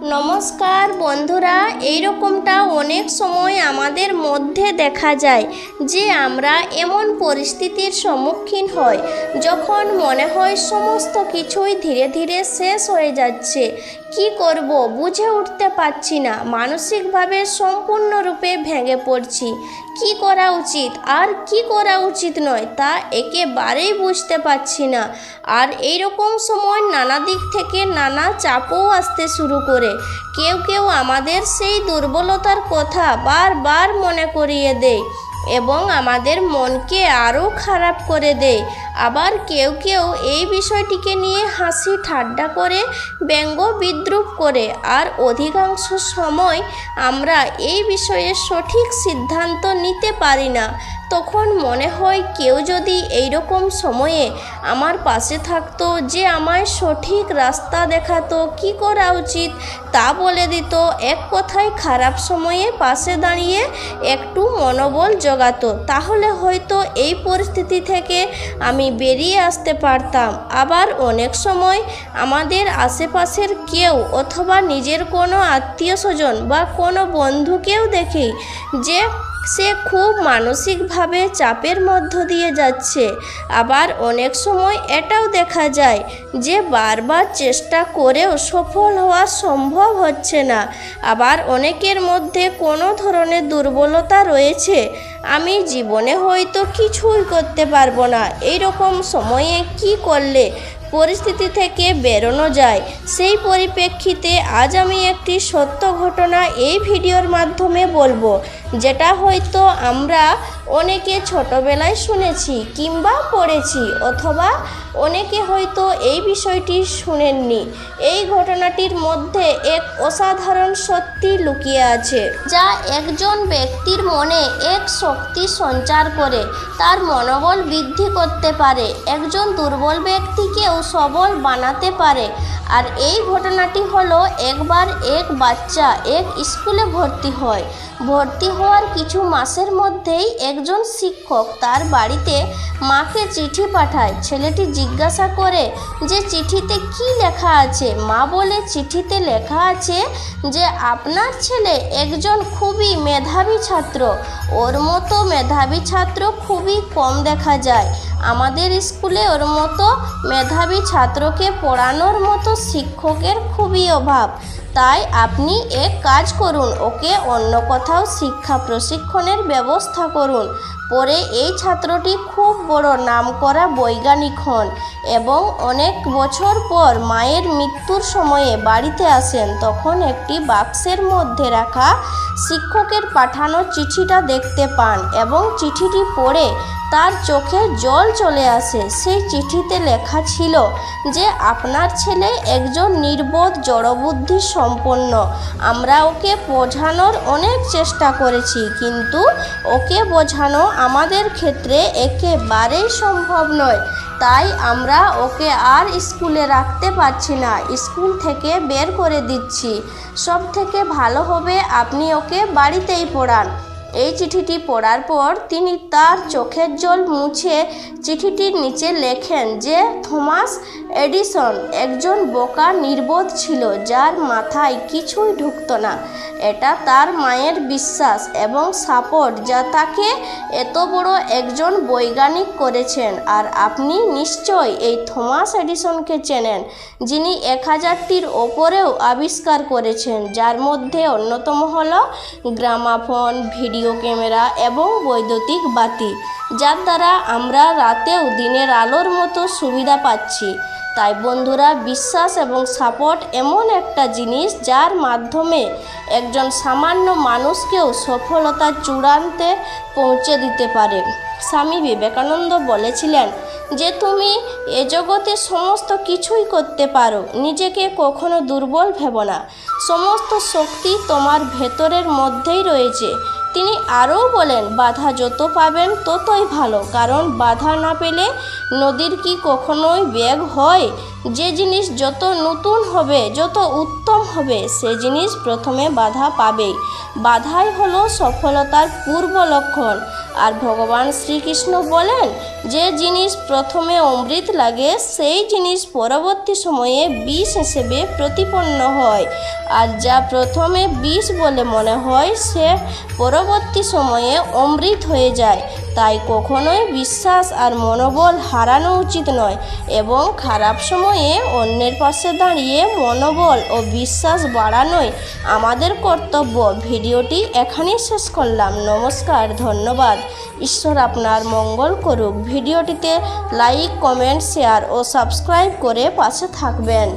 নমস্কার বন্ধুরা, এইরকমটা অনেক সময় আমাদের মধ্যে দেখা যায় যে আমরা এমন পরিস্থিতির সম্মুখীন হই যখন মনে হয় সমস্ত কিছুই ধীরে ধীরে শেষ হয়ে যাচ্ছে। কি করব বুঝে উঠতে পারছি না, মানসিকভাবে সম্পূর্ণরূপে ভেঙে পড়ছি। কি করা উচিত আর কি করা উচিত নয় তা একেবারেই বুঝতে পারছি না। আর এইরকম সময় নানা দিক থেকে নানা চাপও আসতে শুরু করে। কেউ কেউ আমাদের সেই দুর্বলতার কথা বারবার মনে করিয়ে দেয় এবং আমাদের মনকে আরও খারাপ করে দেয়। আবার কেউ কেউ এই বিষয়টিকে নিয়ে হাসি ঠাট্টা করে ব্যঙ্গ বিদ্রূপ করে। আর অধিকাংশ সময় আমরা এই বিষয়ে সঠিক সিদ্ধান্ত নিতে পারি না। তখন মনে হয় কেউ যদি এইরকম সময়ে আমার পাশে থাকতো, যে আমায় সঠিক রাস্তা দেখাতো, কি করা উচিত তা বলে দিত, এক কথায় খারাপ সময়ে পাশে দাঁড়িয়ে একটু মনোবল জোগাতো, তাহলে হয়তো এই পরিস্থিতি থেকে আমি বেরিয়ে আসতে পারতাম। আবার অনেক সময় আমাদের আশেপাশের কেউ অথবা নিজের কোনো আত্মীয় স্বজন বা কোনো বন্ধুকেও দেখি যে সে খুব মানসিকভাবে চাপের মধ্য দিয়ে যাচ্ছে। আবার অনেক সময় এটাও দেখা যায় যে বারবার চেষ্টা করেও সফল হওয়া সম্ভব হচ্ছে না। আবার অনেকের মধ্যে কোনো ধরনের দুর্বলতা রয়েছে, আমি জীবনে হয়তো কিছুই করতে পারবো না। এইরকম সময়ে কি করলে পরিস্থিতি থেকে বেরোনো যায়, সেই পরিপ্রেক্ষিতে আজ আমি একটি সত্য ঘটনা এই ভিডিওর মাধ্যমে বলবো, যেটা হয়তো আমরা অনেকে ছোটবেলায় শুনেছি কিংবা পড়েছি, অথবা অনেকে হয়তো এই বিষয়টি শুনেননি। এই ঘটনাটির মধ্যে এক অসাধারণ সত্যি লুকিয়ে আছে, যা একজন ব্যক্তির মনে এক শক্তি সঞ্চার করে তার মনোবল বৃদ্ধি করতে পারে, একজন দুর্বল ব্যক্তিকেও সবল বানাতে পারে। আর এই ঘটনাটি হলো, একবার এক বাচ্চা এক স্কুলে ভর্তি হয়। ভর্তি হওয়ার কিছু মাসের মধ্যেই একজন শিক্ষক তার বাড়িতে মাকে চিঠি পাঠায়। ছেলেটি জিজ্ঞাসা করে যে চিঠিতে কি লেখা আছে। মা বলে, চিঠিতে লেখা আছে যে আপনার ছেলে একজন খুবই মেধাবী ছাত্র, ওর মতো মেধাবী ছাত্র খুবই কম দেখা যায়। আমাদের স্কুলে ওর মতো মেধাবী ছাত্রকে পড়ানোর মতো শিক্ষকের খুবই অভাব। তাই আপনি এক কাজ করুন, ওকে অন্য কোথাও শিক্ষা প্রশিক্ষণের ব্যবস্থা করুন। পরে এই ছাত্রটি খুব বড় নামকরা বৈজ্ঞানিক হন এবং অনেক বছর পর মায়ের মৃত্যুর সময়ে বাড়িতে আসেন। তখন একটি বাক্সের মধ্যে রাখা শিক্ষকের পাঠানো চিঠিটা দেখতে পান এবং চিঠিটি পড়ে তার চোখে জল চলে আসে। সেই চিঠিতে লেখা ছিল যে আপনার ছেলে একজন নির্বোধ জড়বুদ্ধি সম্পন্ন। আমরা ওকে বোঝানোর অনেক চেষ্টা করেছি, কিন্তু ওকে বোঝানো আমাদের ক্ষেত্রে একেবারেই সম্ভব নয়। তাই আমরা ওকে আর স্কুলে রাখতে পারছি না, স্কুল থেকে বের করে দিচ্ছি। সব থেকে ভালো হবে আপনি ওকে বাড়িতেই পড়ান। এই চিঠিটি পড়ার পর তিনি তার চোখের জল মুছে চিঠিটির নিচে লেখেন যে থমাস এডিসন একজন বোকা নির্বোধ ছিল, যার মাথায় কিছুই ঢুকতো না। এটা তার মায়ের বিশ্বাস এবং সাপোর্ট যা তাকে এত বড় একজন বৈজ্ঞানিক করেছেন। আর আপনি নিশ্চয়ই এই থমাস এডিসনকে চেনেন, যিনি 1000টির ওপরেও আবিষ্কার করেছেন, যার মধ্যে অন্যতম হলো গ্রামাফোন, ভিডিও ক্যামেরা এবং বৈদ্যুতিক বাতি, যার দ্বারা আমরা রাতেও দিনের আলোর মতো সুবিধা পাচ্ছি। তাই বন্ধুরা, বিশ্বাস এবং সাপোর্ট এমন একটা জিনিস যার মাধ্যমে একজন সামান্য মানুষকেও সফলতার চূড়ান্তে পৌঁছে দিতে পারে। স্বামী বিবেকানন্দ বলেছিলেন যে তুমি এ জগতে সমস্ত কিছুই করতে পারো, নিজেকে কখনো দুর্বল ভেবো না, সমস্ত শক্তি তোমার ভেতরের মধ্যেই রয়েছে। তিনি আরও বলেন, বাধা যত পাবেন ততই ভালো, কারণ বাধা না পেলে নদীর কি কখনোই বেগ হয়? যে জিনিস যত নতুন হবে, যত উত্তম হবে, সে জিনিস প্রথমে বাধা পাবেই। বাধাই হলো সফলতার পূর্ব লক্ষণ। আর ভগবান শ্রীকৃষ্ণ বলেন, যে জিনিস প্রথমে অমৃত লাগে সেই জিনিস পরবর্তী সময়ে বিষ হিসেবে প্রতিপন্ন হয়। আর যা প্রথমে বিষ বলে মনে হয় সে পরবর্তী সময়ে অমৃত হয়ে যায়। তাই কখনোই বিশ্বাস আর মনোবল হারানো উচিত নয় এবং খারাপ সময়ে অন্যের পাশে দাঁড়িয়ে মনোবল ও বিশ্বাস বাড়ানোই আমাদের কর্তব্য। ভিডিওটি এখানেই শেষ করলাম। নমস্কার, ধন্যবাদ। ঈশ্বর আপনার মঙ্গল করুক। ভিডিওটিতে লাইক, কমেন্ট, শেয়ার ও সাবস্ক্রাইব করে পাশে থাকবেন।